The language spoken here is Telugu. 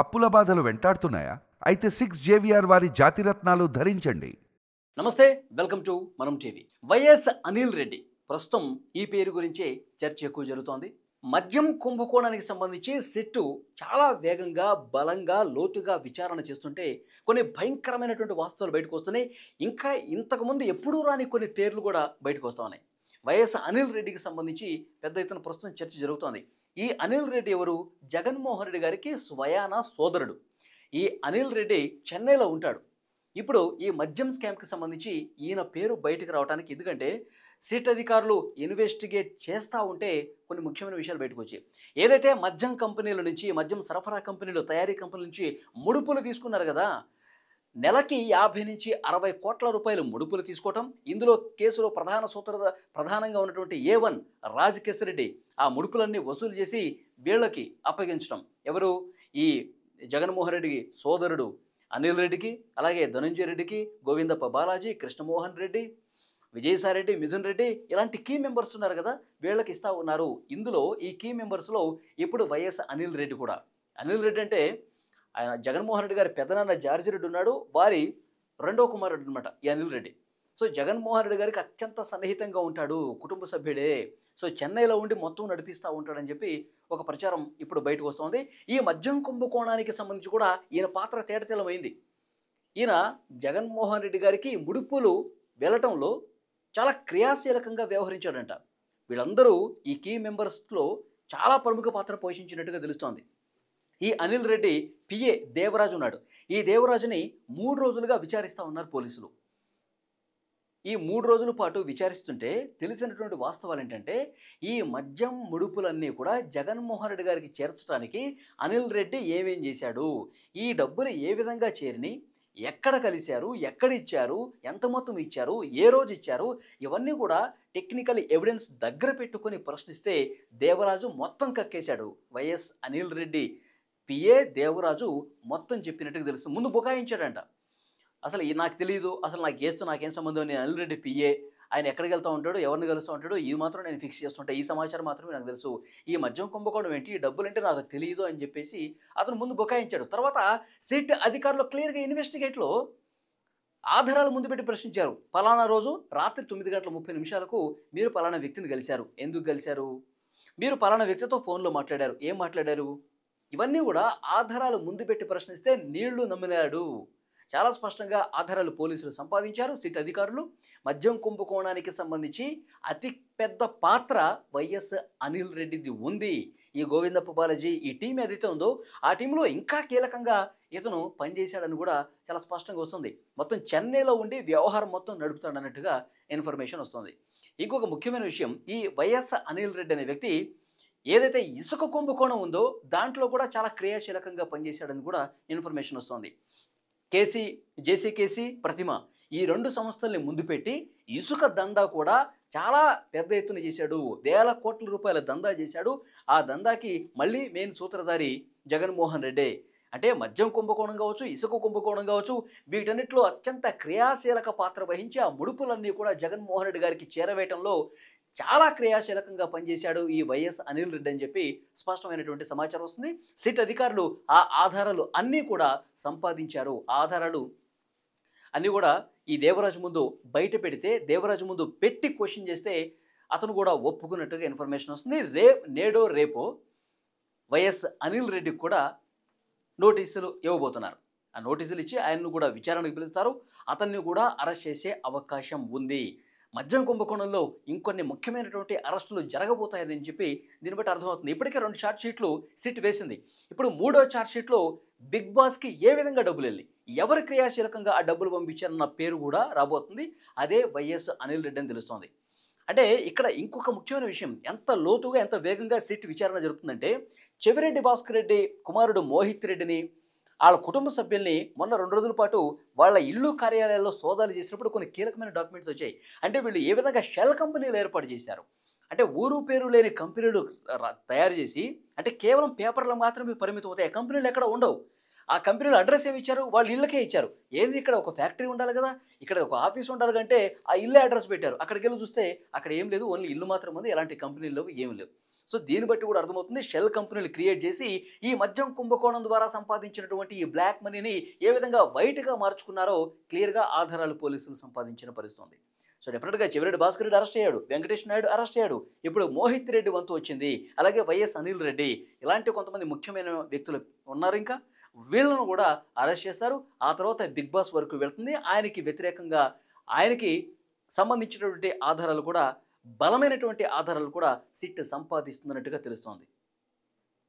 అప్పుల బాధలు వెంటాడుతున్నాయా? అయితే 6 JVR వారి జాతిరత్నాలు ధరించండి. నమస్తే, వెల్కమ్ టు మనం టీవీ. వైఎస్ అనిల్ రెడ్డి ప్రస్తుతం ఈ పేరు గురించే చర్చ ఎక్కువ జరుగుతోంది. మద్యం కుంభకోణానికి సంబంధించి సిట్టు చాలా వేగంగా, బలంగా, లోతుగా విచారణ చేస్తుంటే కొన్ని భయంకరమైనటువంటి వాస్తవాలు బయటకు వస్తున్నాయి. ఇంకా ఇంతకుముందు ఎప్పుడూ రాని కొన్ని పేర్లు కూడా బయటకు వస్తూ ఉన్నాయి. వైఎస్ అనిల్ రెడ్డికి సంబంధించి పెద్ద ఎత్తున ప్రస్తుతం చర్చ జరుగుతోంది. ఈ అనిల్ రెడ్డి ఎవరు? జగన్మోహన్ రెడ్డి గారికి స్వయాన సోదరుడు. ఈ అనిల్ రెడ్డి చెన్నైలో ఉంటాడు. ఇప్పుడు ఈ మద్యం స్కామ్కి సంబంధించి ఈయన పేరు బయటకు రావడానికి, ఎందుకంటే సిట్ అధికారులు ఇన్వెస్టిగేట్ చేస్తూ ఉంటే కొన్ని ముఖ్యమైన విషయాలు బయటకు వచ్చాయి. ఏదైతే మద్యం కంపెనీల నుంచి, మద్యం సరఫరా కంపెనీలు, తయారీ కంపెనీల నుంచి ముడుపులు తీసుకున్నారు కదా, నెలకి 50 నుంచి 60 కోట్ల రూపాయలు ముడుపులు తీసుకోవటం, ఇందులో కేసులో ప్రధానంగా ఉన్నటువంటి A1 రాజకేశ్వర రెడ్డి ఆ ముడుపులన్నీ వసూలు చేసి వీళ్ళకి అప్పగించడం. ఎవరు? ఈ జగన్మోహన్ రెడ్డికి సోదరుడు అనిల్ రెడ్డికి, అలాగే ధనంజయ రెడ్డికి, గోవిందప్ప బాలాజీ, కృష్ణమోహన్ రెడ్డి, విజయసాయిరెడ్డి, మిథున్ రెడ్డి, ఇలాంటి కీ మెంబర్స్ ఉన్నారు కదా, వీళ్ళకి ఇస్తూ ఉన్నారు. ఇందులో ఈ కీ మెంబర్స్లో ఇప్పుడు వైఎస్ అనిల్ రెడ్డి కూడా. అనిల్ రెడ్డి అంటే ఆయన జగన్మోహన్ రెడ్డి గారి పెదనాన్న జార్జి రెడ్డి ఉన్నాడు, వారి రెండో కుమారుడు అనమాట ఈ అనిల్ రెడ్డి. సో జగన్మోహన్ రెడ్డి గారికి అత్యంత సన్నిహితంగా ఉంటాడు, కుటుంబ సభ్యుడే. సో చెన్నైలో ఉండి మొత్తం నడిపిస్తూ ఉంటాడని చెప్పి ఒక ప్రచారం ఇప్పుడు బయటకు వస్తుంది. ఈ మద్యం కుంభకోణానికి సంబంధించి కూడా ఈయన పాత్ర తేటతెల్లమైంది. ఈయన జగన్మోహన్ రెడ్డి గారికి ముడుపులు వెళ్ళటంలో చాలా క్రియాశీలకంగా వ్యవహరించాడంట. వీళ్ళందరూ ఈ కీ మెంబర్స్లో చాలా ప్రముఖ పాత్ర పోషించినట్టుగా తెలుస్తోంది. ఈ అనిల్ రెడ్డి పిఏ దేవరాజు ఉన్నాడు. ఈ దేవరాజుని 3 రోజులుగా విచారిస్తూ ఉన్నారు పోలీసులు. ఈ 3 రోజుల పాటు విచారిస్తుంటే తెలిసినటువంటి వాస్తవాలు ఏంటంటే, ఈ మద్యం ముడుపులన్నీ కూడా జగన్మోహన్ రెడ్డి గారికి చేర్చడానికి అనిల్ రెడ్డి ఏమేం చేశాడు, ఈ డబ్బులు ఏ విధంగా చేరిని, ఎక్కడ కలిశారు, ఎక్కడ ఇచ్చారు, ఎంత మొత్తం ఇచ్చారు, ఏ రోజు ఇచ్చారు, ఇవన్నీ కూడా టెక్నికల్ ఎవిడెన్స్ దగ్గర పెట్టుకొని ప్రశ్నిస్తే దేవరాజు మొత్తం కక్కేశాడు. వైఎస్ అనిల్ రెడ్డి పిఏ దేవరాజు మొత్తం చెప్పినట్టుగా తెలుసు. ముందు బుకాయించాడంట. అసలు నాకు తెలియదు, అసలు నాకు చేస్తూ నాకేం సంబంధం, నేను అనిల్ రెడ్డి పిఏ, ఆయన ఎక్కడికి వెళ్తూ ఉంటాడు, ఎవరిని కలుస్తూ ఉంటాడు, ఇది మాత్రం నేను ఫిక్స్ చేస్తుంటా, ఈ సమాచారం మాత్రమే నాకు తెలుసు, ఈ మద్యం కుంభకోణం ఏంటి, ఈ డబ్బులు అంటే నాకు తెలియదు అని చెప్పేసి అతను ముందు బుకాయించాడు. తర్వాత సిట్ అధికారులు క్లియర్గా ఇన్వెస్టిగేట్లో ఆధారాలు ముందు పెట్టి ప్రశ్నించారు. పలానా రోజు రాత్రి 9:30 మీరు పలానా వ్యక్తిని కలిశారు, ఎందుకు కలిశారు, మీరు పలానా వ్యక్తితో ఫోన్లో మాట్లాడారు, ఏం మాట్లాడారు, ఇవన్నీ కూడా ఆధారాలు ముందు పెట్టి ప్రశ్నిస్తే నీళ్లు నమ్మినాడు. చాలా స్పష్టంగా ఆధారాలు పోలీసులు సంపాదించారు. సిట్ అధికారులు మద్యం కుంభకోణానికి సంబంధించి అతి పెద్ద పాత్ర వైఎస్ అనిల్ రెడ్డిది ఉంది. ఈ గోవిందప్ప బాలాజీ ఈ టీం ఏదైతే ఉందో ఆ టీంలో ఇంకా కీలకంగా ఇతను పనిచేశాడని కూడా చాలా స్పష్టంగా వస్తుంది. మొత్తం చెన్నైలో ఉండి వ్యవహారం మొత్తం నడుపుతాడన్నట్టుగా ఇన్ఫర్మేషన్ వస్తుంది. ఇంకొక ముఖ్యమైన విషయం, ఈ వైఎస్ అనిల్ రెడ్డి అనే వ్యక్తి ఏదైతే ఇసుక కుంభకోణం ఉందో దాంట్లో కూడా చాలా క్రియాశీలకంగా పనిచేశాడని కూడా ఇన్ఫర్మేషన్ వస్తుంది. జేసీకేసీ, ప్రతిమ ఈ 2 సంస్థల్ని ముందు పెట్టి ఇసుక దందా కూడా చాలా పెద్ద ఎత్తున చేశాడు. వేల కోట్ల రూపాయల దందా చేశాడు. ఆ దందాకి మళ్ళీ మెయిన్ సూత్రధారి జగన్మోహన్ రెడ్డే. అంటే మద్యం కుంభకోణం కావచ్చు, ఇసుక కుంభకోణం కావచ్చు, వీటన్నిటిలో అత్యంత క్రియాశీలక పాత్ర వహించి ఆ ముడుపులన్నీ కూడా జగన్మోహన్ రెడ్డి గారికి చేరవేయటంలో చాలా క్రియాశీలకంగా పనిచేశాడు ఈ వైఎస్ అనిల్ రెడ్డి అని చెప్పి స్పష్టమైనటువంటి సమాచారం వస్తుంది. సిట్ అధికారులు ఆ ఆధారాలు అన్నీ కూడా సంపాదించారు. ఆధారాలు అన్నీ కూడా ఈ దేవరాజు ముందు బయట పెడితే, దేవరాజు ముందు పెట్టి క్వశ్చన్ చేస్తే అతను కూడా ఒప్పుకున్నట్టుగా ఇన్ఫర్మేషన్ వస్తుంది. నేడో రేపో వైఎస్ అనిల్ రెడ్డికి కూడా నోటీసులు ఇవ్వబోతున్నారు. ఆ నోటీసులు ఇచ్చి ఆయన్ను కూడా విచారణకు పిలుస్తారు. అతన్ని కూడా అరెస్ట్ చేసే అవకాశం ఉంది. మద్యం కుంభకోణంలో ఇంకొన్ని ముఖ్యమైనటువంటి అరెస్టులు జరగబోతాయని చెప్పి దీన్ని బట్టి అర్థమవుతుంది. ఇప్పటికే 2 ఛార్జ్ షీట్లు సిట్ వేసింది. ఇప్పుడు 3వ ఛార్జ్ షీట్లో బిగ్ బాస్కి ఏ విధంగా డబ్బులు వెళ్ళి, ఎవరు క్రియాశీలకంగా ఆ డబ్బులు పంపించారన్న పేరు కూడా రాబోతుంది. అదే వైఎస్ అనిల్ రెడ్డి అని తెలుస్తోంది. అంటే ఇక్కడ ఇంకొక ముఖ్యమైన విషయం, ఎంత లోతుగా ఎంత వేగంగా సిట్ విచారణ జరుగుతుందంటే, చెవిరెడ్డి భాస్కర్ రెడ్డి కుమారుడు మోహిత్ రెడ్డిని, వాళ్ళ కుటుంబ సభ్యుల్ని మొన్న 2 రోజుల పాటు వాళ్ళ ఇల్లు కార్యాలయాల్లో సోదాలు చేసినప్పుడు కొన్ని కీలకమైన డాక్యుమెంట్స్ వచ్చాయి. అంటే వీళ్ళు ఏ విధంగా షెల్ కంపెనీలు ఏర్పాటు చేశారు, అంటే ఊరు పేరు లేని కంపెనీలు తయారు చేసి, అంటే కేవలం పేపర్లు మాత్రమే పరిమితం అవుతాయి, కంపెనీలు ఎక్కడ ఉండవు. ఆ కంపెనీలో అడ్రస్ ఏమి ఇచ్చారు, వాళ్ళ ఇళ్ళకే ఇచ్చారు. ఏంది ఇక్కడ ఒక ఫ్యాక్టరీ ఉండాలి కదా, ఇక్కడ ఒక ఆఫీస్ ఉండాలి కంటే ఆ ఇల్లే అడ్రస్ పెట్టారు. అక్కడికి వెళ్ళి చూస్తే అక్కడ ఏం లేదు, ఓన్లీ ఇల్లు మాత్రం ఉంది, ఎలాంటి కంపెనీలు లేవు, ఏమి లేవు. సో దీన్ని బట్టి కూడా అర్థమవుతుంది షెల్ కంపెనీలు క్రియేట్ చేసి ఈ మద్యం కుంభకోణం ద్వారా సంపాదించినటువంటి ఈ బ్లాక్ మనీని ఏ విధంగా వైట్గా మార్చుకున్నారో క్లియర్గా ఆధారాలు పోలీసులు సంపాదించిన పరిస్థితుంది. సో డెఫినెట్గా చెవిరెడ్డి భాస్కర్ రెడ్డి అరెస్ట్ అయ్యాడు, వెంకటేష్ నాయుడు అరెస్ట్ అయ్యాడు, ఇప్పుడు మోహిత్ రెడ్డి వంతు వచ్చింది, అలాగే వైఎస్ అనిల్ రెడ్డి, ఇలాంటి కొంతమంది ముఖ్యమైన వ్యక్తులు ఉన్నారు. ఇంకా వీళ్ళను కూడా అరెస్ట్ చేస్తారు. ఆ తర్వాత బిగ్ బాస్ వరకు వెళ్తుంది. ఆయనకి వ్యతిరేకంగా ఆయనకి సంబంధించినటువంటి ఆధారాలు కూడా, బలమైనటువంటి ఆధారాలు కూడా సిట్ సంపాదిస్తున్నట్టుగా తెలుస్తోంది.